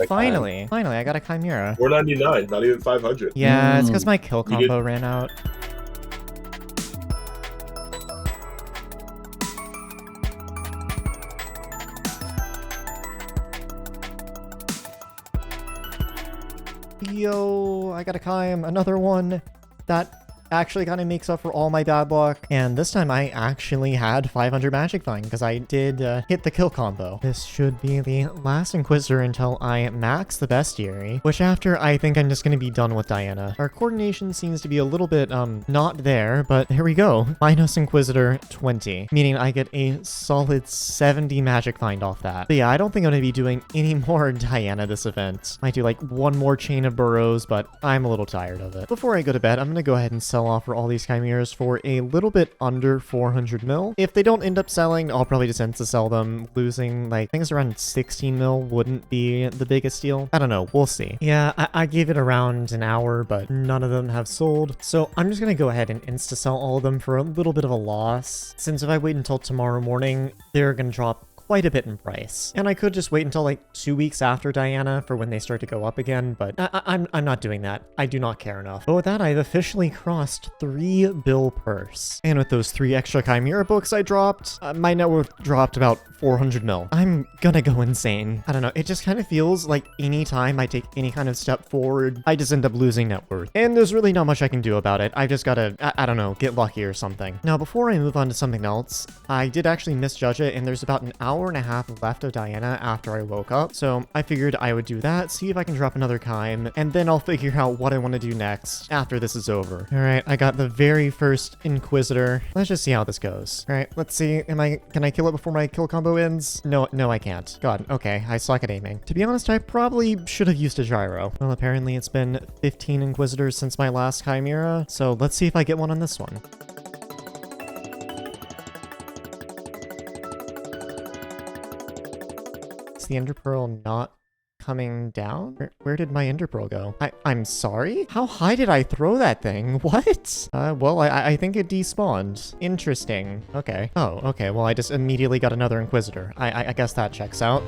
finally, I got a Chimera. 499, not even 500. Yeah, it's because my kill combo ran out. Yo, I got a Chime, another one. That actually kind of makes up for all my bad luck. And this time I actually had 500 Magic Find because I did hit the kill combo. This should be the last Inquisitor until I max the Bestiary, which after I think I'm just going to be done with Diana. Our coordination seems to be a little bit not there, but here we go. Minos Inquisitor 20, meaning I get a solid 70 Magic Find off that. But yeah, I don't think I'm going to be doing any more Diana this event. Might do like one more chain of burrows, but I'm a little tired of it. Before I go to bed, I'm going to go ahead and sell off all these Chimeras for a little bit under 400 mil. If they don't end up selling, I'll probably just insta-sell them. Losing like things around 16 mil wouldn't be the biggest deal. I don't know, we'll see. Yeah, I gave it around an hour, but none of them have sold. So I'm just gonna go ahead and insta-sell all of them for a little bit of a loss, since if I wait until tomorrow morning, they're gonna drop quite a bit in price. And I could just wait until like 2 weeks after Diana for when they start to go up again, but I'm not doing that. I do not care enough. But with that, I've officially crossed 3 bill purse. And with those 3 extra Chimera books I dropped, my net worth dropped about 400 mil. I'm gonna go insane. I don't know, it just kind of feels like anytime I take any kind of step forward, I just end up losing net worth. And there's really not much I can do about it. I just gotta, I don't know, get lucky or something. Now, before I move on to something else, I did actually misjudge it, and there's about an hour and a half left of Diana after I woke up. So I figured I would do that, see if I can drop another Chime, and then I'll figure out what I want to do next after this is over. All right, I got the very first Inquisitor. Let's just see how this goes. All right, let's see. Can I kill it before my kill combo ends? No, I can't. God, okay, I suck at aiming. To be honest, I probably should have used a gyro. Well, apparently it's been 15 Inquisitors since my last Chimera, so let's see if I get one on this one. Is the Ender Pearl not coming down? Where did my Ender Pearl go? I'm sorry? How high did I throw that thing? What? Well, I think it despawned. Interesting. Okay. Oh, okay. Well, I just immediately got another Inquisitor. I guess that checks out.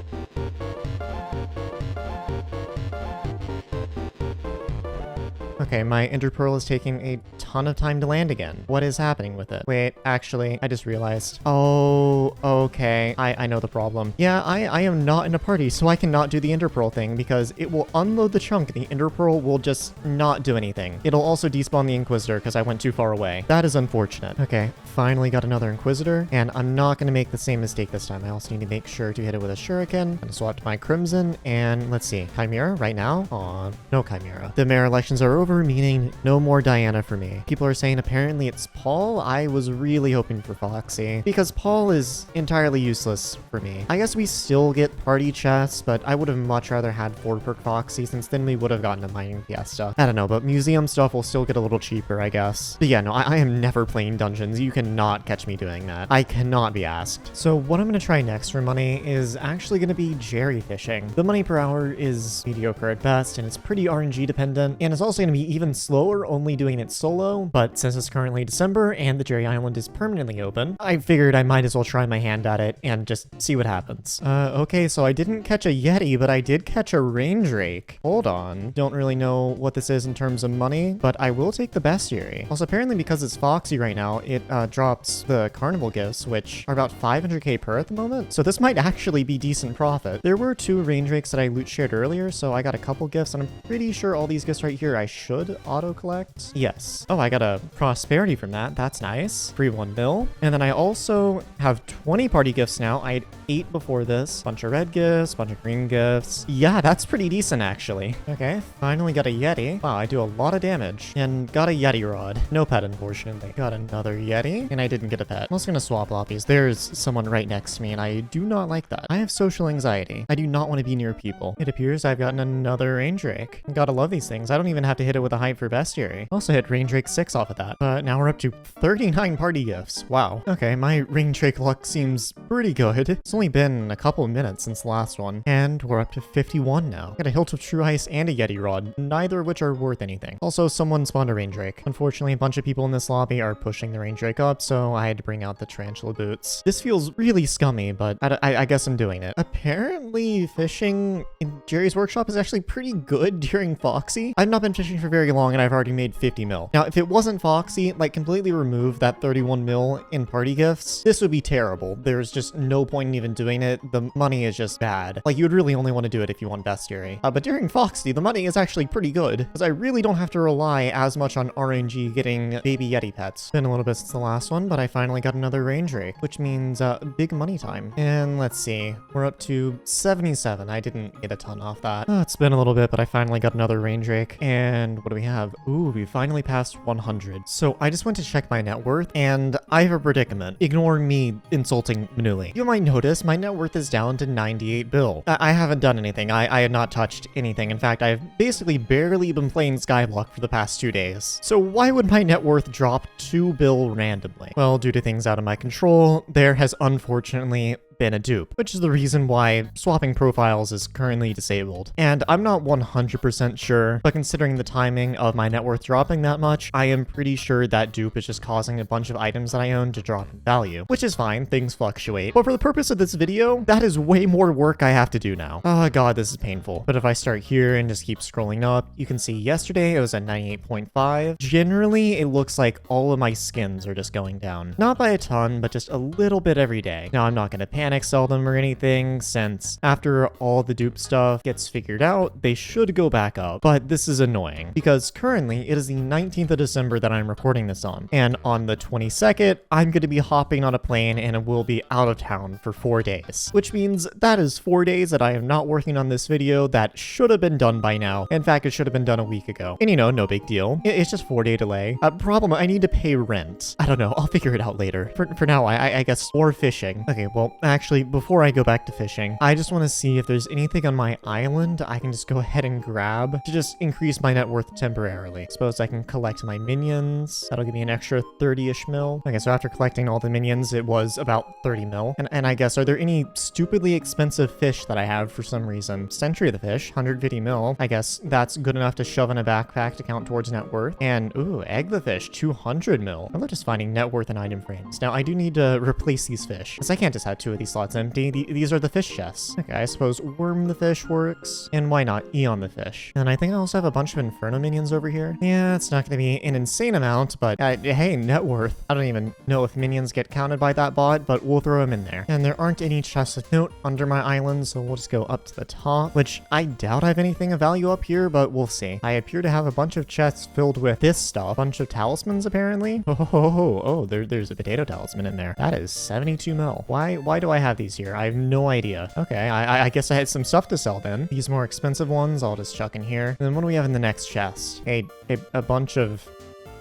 Okay, my Ender Pearl is taking a ton of time to land again. What is happening with it? Wait, actually, I just realized. Oh, okay. I know the problem. Yeah, I am not in a party, so I cannot do the Ender Pearl thing because it will unload the chunk and the Ender Pearl will just not do anything. It'll also despawn the Inquisitor because I went too far away. That is unfortunate. Okay, finally got another Inquisitor, and I'm not going to make the same mistake this time. I also need to make sure to hit it with a Shuriken. I'm going to swap to my Crimson, and let's see. Chimera right now? Aw, no Chimera. The mayor elections are over, meaning no more Diana for me. People are saying apparently it's Paul. I was really hoping for Foxy because Paul is entirely useless for me. I guess we still get party chests, but I would have much rather had 4-perk Foxy since then we would have gotten a mining fiesta. I don't know, but museum stuff will still get a little cheaper, I guess. But yeah, no, I am never playing dungeons. You cannot catch me doing that. I cannot be asked. So what I'm going to try next for money is actually going to be jerry fishing. The money per hour is mediocre at best, and it's pretty RNG dependent, and it's also going to be even slower only doing it solo, but since it's currently December and the Jerry Island is permanently open, I figured I might as well try my hand at it and just see what happens. Okay, so I didn't catch a Yeti, but I did catch a Rain Drake. Hold on. Don't really know what this is in terms of money, but I will take the bestiary. Also, apparently because it's Foxy right now, it drops the carnival gifts, which are about 500k per at the moment, so this might actually be decent profit. There were 2 Rain Drakes that I loot shared earlier, so I got a couple gifts, and I'm pretty sure all these gifts right here I should auto-collect. Yes. Oh, I got a prosperity from that. That's nice. Free 1 mil. And then I also have 20 party gifts now. I had 8 before this. Bunch of red gifts, bunch of green gifts. Yeah, that's pretty decent, actually. Okay, finally got a Yeti. Wow, I do a lot of damage. And got a Yeti rod. No pet, unfortunately. Got another Yeti, and I didn't get a pet. I'm also gonna swap lobbies. There's someone right next to me, and I do not like that. I have social anxiety. I do not want to be near people. It appears I've gotten another Rain Drake. Gotta love these things. I don't even have to hit it with a hype for bestiary. Also hit Rain Drake 6 off of that. But now we're up to 39 party gifts. Wow. Okay, my Rain Drake luck seems pretty good. It's only been a couple of minutes since the last one. And we're up to 51 now. Got a Hilt of True Ice and a Yeti Rod, neither of which are worth anything. Also, someone spawned a Rain Drake. Unfortunately, a bunch of people in this lobby are pushing the Rain Drake up, so I had to bring out the Tarantula Boots. This feels really scummy, but I guess I'm doing it. Apparently, fishing in Jerry's workshop is actually pretty good during Foxy. I've not been fishing for very long, and I've already made 50 mil. Now, if it wasn't Foxy, like completely remove that 31 mil in party gifts, this would be terrible. There's just no point in even doing it. The money is just bad. Like, you would really only want to do it if you want bestiary. But during Foxy, the money is actually pretty good, because I really don't have to rely as much on RNG getting baby Yeti pets. Been a little bit since the last one, but I finally got another Rain Drake, which means big money time. And let's see, we're up to 77. I didn't get a ton off that. It's been a little bit, but I finally got another Rain Drake. And what do we have? Ooh, we finally passed 100. So I just went to check my net worth, and I have a predicament. Ignoring me insulting Manuli. You might notice my net worth is down to 98 bill. I haven't done anything. I had not touched anything. In fact, I've basically barely been playing Skyblock for the past 2 days. So why would my net worth drop 2 bill randomly? Well, due to things out of my control, there has unfortunately been a dupe, which is the reason why swapping profiles is currently disabled. And I'm not 100% sure, but considering the timing of my net worth dropping that much, I am pretty sure that dupe is just causing a bunch of items that I own to drop in value, which is fine, things fluctuate. But for the purpose of this video, that is way more work I have to do now. Oh god, this is painful. But if I start here and just keep scrolling up, you can see yesterday it was at 98.5. Generally, it looks like all of my skins are just going down. Not by a ton, but just a little bit every day. Now, I'm not going to panic sell them or anything, since after all the dupe stuff gets figured out, they should go back up. But this is annoying, because currently it is the 19th of December that I'm recording this on. And on the 22nd, I'm going to be hopping on a plane and will be out of town for 4 days. Which means that is 4 days that I am not working on this video that should have been done by now. In fact, it should have been done a week ago. And you know, no big deal. It's just 4-day delay. Problem, I need to pay rent. I don't know, I'll figure it out later. For now, I guess more fishing. Okay, well, actually, before I go back to fishing, I just want to see if there's anything on my island I can just go ahead and grab to just increase my net worth temporarily. Suppose I can collect my minions. That'll give me an extra 30-ish mil. Okay, so after collecting all the minions, it was about 30 mil. And I guess, are there any stupidly expensive fish that I have for some reason? Century of the Fish, 150 mil. I guess that's good enough to shove in a backpack to count towards net worth. And, ooh, Egg the Fish, 200 mil. I love just finding net worth in item frames. Now, I do need to replace these fish, because I can't just have 2 of these slots empty. These are the fish chests. Okay, I suppose Worm the Fish works. And why not Eon the Fish? And I think I also have a bunch of Inferno minions over here. Yeah, it's not going to be an insane amount, but hey, net worth. I don't even know if minions get counted by that bot, but we'll throw them in there. And there aren't any chests of note under my island, so we'll just go up to the top, which I doubt I have anything of value up here, but we'll see. I appear to have a bunch of chests filled with this stuff. A bunch of talismans, apparently. Oh, there's a potato talisman in there. That is 72 mil. Why do I have these here? I have no idea. Okay, I guess I had some stuff to sell then. These more expensive ones, I'll just chuck in here. And then what do we have in the next chest? A bunch of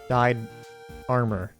dyed armor.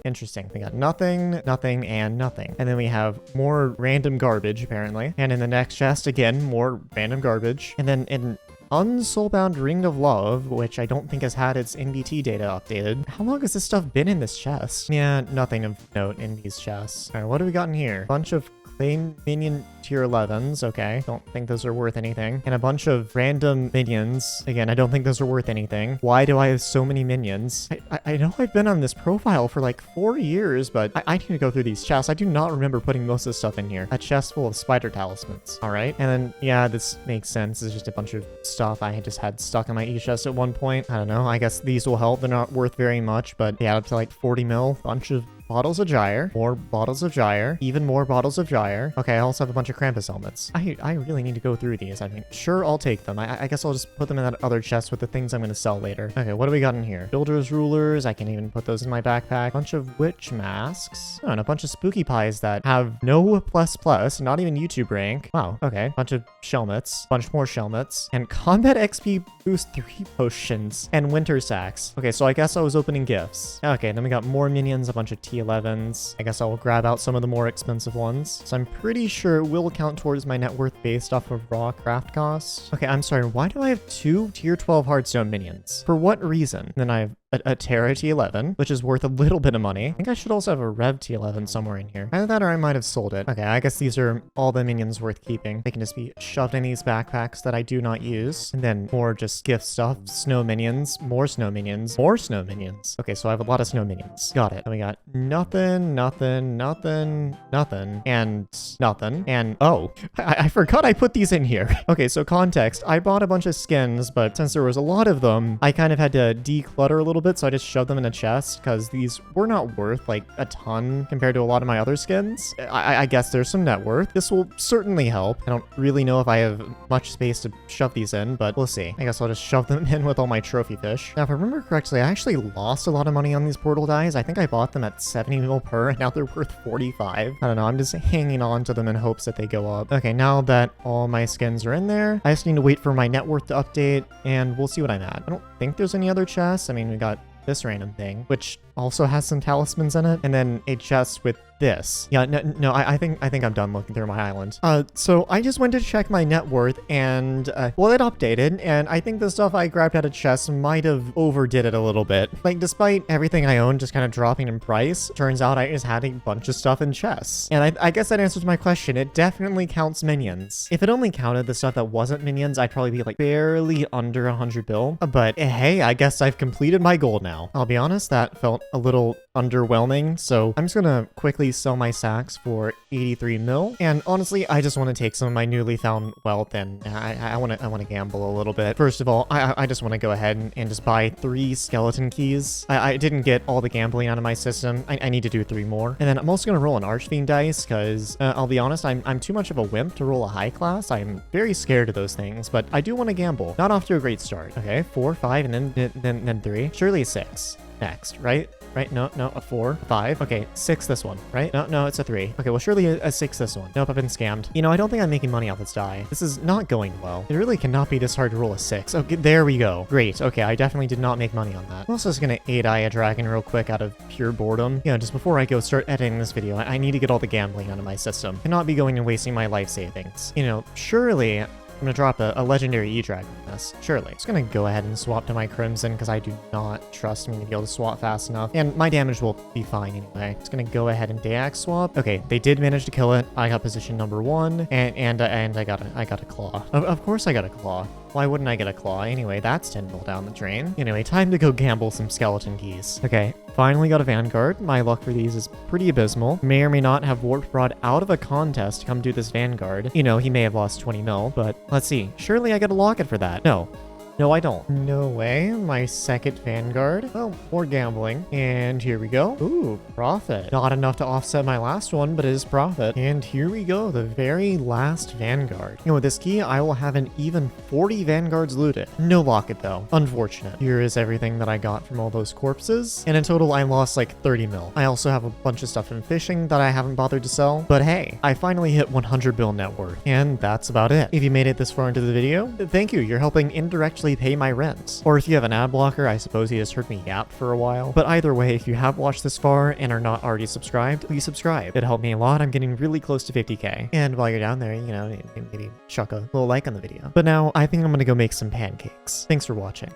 Interesting. We got nothing, nothing, and nothing. And then we have more random garbage, apparently. And in the next chest, again, more random garbage. And then in Unsoulbound Ring of Love, which I don't think has had its NBT data updated. How long has this stuff been in this chest? Yeah, nothing of note in these chests. All right, what do we got in here? Bunch of claim minion tier 11s. Okay, don't think those are worth anything. And a bunch of random minions. Again, I don't think those are worth anything. Why do I have so many minions? I know I've been on this profile for like 4 years, but I need to go through these chests. I do not remember putting most of the stuff in here. A chest full of spider talismans. All right, and then yeah, this makes sense. It's just a bunch of stuff I had just had stuck in my e-chest at one point. I don't know. I guess these will help. They're not worth very much, but they add up to like 40 mil. Bunch of bottles of gyre, more bottles of gyre, even more bottles of gyre. Okay, I also have a bunch of Krampus helmets. I really need to go through these. I mean, sure, I'll take them. I guess I'll just put them in that other chest with the things I'm going to sell later. Okay, what do we got in here? Builder's rulers. I can even put those in my backpack. Bunch of witch masks. Oh, and a bunch of spooky pies that have no plus, not even YouTube rank. Wow, okay. Bunch of shelmets, bunch more shelmets, and combat XP boost 3 potions, and winter sacks. Okay, so I guess I was opening gifts. Okay, then we got more minions, a bunch of T11s. I guess I will grab out some of the more expensive ones. So I'm pretty sure it will count towards my net worth based off of raw craft costs. Okay, I'm sorry. Why do I have 2 tier 12 Hearthstone minions? For what reason? Then I have a Terra T11, which is worth a little bit of money. I think I should also have a Rev T11 somewhere in here. Either that or I might have sold it. Okay, I guess these are all the minions worth keeping. They can just be shoved in these backpacks that I do not use. And then more just gift stuff, snow minions, more snow minions, more snow minions. Okay, so I have a lot of snow minions. Got it. And we got nothing, nothing, nothing, nothing, and nothing. And oh, I forgot I put these in here. Okay, so context. I bought a bunch of skins, but since there was a lot of them, I kind of had to declutter a little bit, so I just shoved them in a chest because these were not worth like a ton compared to a lot of my other skins. I guess there's some net worth. This will certainly help. I don't really know if I have much space to shove these in, but we'll see. I guess I'll just shove them in with all my trophy fish. Now, if I remember correctly, I actually lost a lot of money on these portal dies. I think I bought them at 70 mil per, and now they're worth 45. I don't know. I'm just hanging on to them in hopes that they go up. Okay, now that all my skins are in there, I just need to wait for my net worth to update, and we'll see what I'm at. I don't think there's any other chests. I mean, we got this random thing, which also has some talismans in it, and then a chest with this. Yeah, no, I think I'm done looking through my island. So I just went to check my net worth, and well, it updated, and I think the stuff I grabbed out of chests might have overdid it a little bit. Like, despite everything I own just kind of dropping in price, turns out I just had a bunch of stuff in chests. And I guess that answers my question. It definitely counts minions. If it only counted the stuff that wasn't minions, I'd probably be like barely under 100 bill. But hey, I guess I've completed my goal now. I'll be honest, that felt a little underwhelming, so I'm just gonna quickly sell my sacks for 83 mil. And honestly, I just want to take some of my newly found wealth, and I want to gamble a little bit. First of all, I just want to go ahead and just buy 3 skeleton keys. I didn't get all the gambling out of my system. I need to do 3 more. And then I'm also gonna roll an Archfiend dice, because I'll be honest, I'm too much of a wimp to roll a high class. I'm very scared of those things, but I do want to gamble. Not off to a great start. Okay, 4, 5, and then 3. Surely a 6 next, right? Right? No, a 4, 5. Okay, 6 this one, right? No, it's a 3. Okay, well, surely a 6 this one. Nope, I've been scammed. You know, I don't think I'm making money off this die. This is not going well. It really cannot be this hard to roll a 6. Okay, there we go. Great. Okay, I definitely did not make money on that. I'm also just gonna 8-eye a dragon real quick out of pure boredom. You know, just before I go start editing this video, I need to get all the gambling out of my system. Cannot be going and wasting my life savings. You know, surely I'm gonna drop a legendary E-Dragon on this, surely. Just gonna go ahead and swap to my Crimson, because I do not trust me to be able to swap fast enough. And my damage will be fine anyway. Just gonna go ahead and Dayax swap. Okay, they did manage to kill it. I got position number 1, and I got a claw. Of course I got a claw. Why wouldn't I get a claw? Anyway, that's 10 mil down the drain. Anyway, time to go gamble some skeleton keys. Okay, finally got a Vanguard. My luck for these is pretty abysmal. May or may not have warped Broad out of a contest to come do this Vanguard. You know, he may have lost 20 mil, but let's see. Surely I get a locket for that. No, I don't. No way. My second Vanguard. Well, more gambling. And here we go. Ooh, profit. Not enough to offset my last one, but it is profit. And here we go. The very last Vanguard. You know, with this key, I will have an even 40 Vanguards looted. No locket, though. Unfortunate. Here is everything that I got from all those corpses. And in total, I lost like 30 mil. I also have a bunch of stuff in fishing that I haven't bothered to sell. But hey, I finally hit 100 bill net worth. And that's about it. If you made it this far into the video, thank you. You're helping indirectly pay my rent. Or if you have an ad blocker, I suppose you just heard me yap for a while. But either way, if you have watched this far and are not already subscribed, please subscribe. It'd help me a lot. I'm getting really close to 50k. And while you're down there, you know, maybe chuck a little like on the video. But now I think I'm gonna go make some pancakes. Thanks for watching.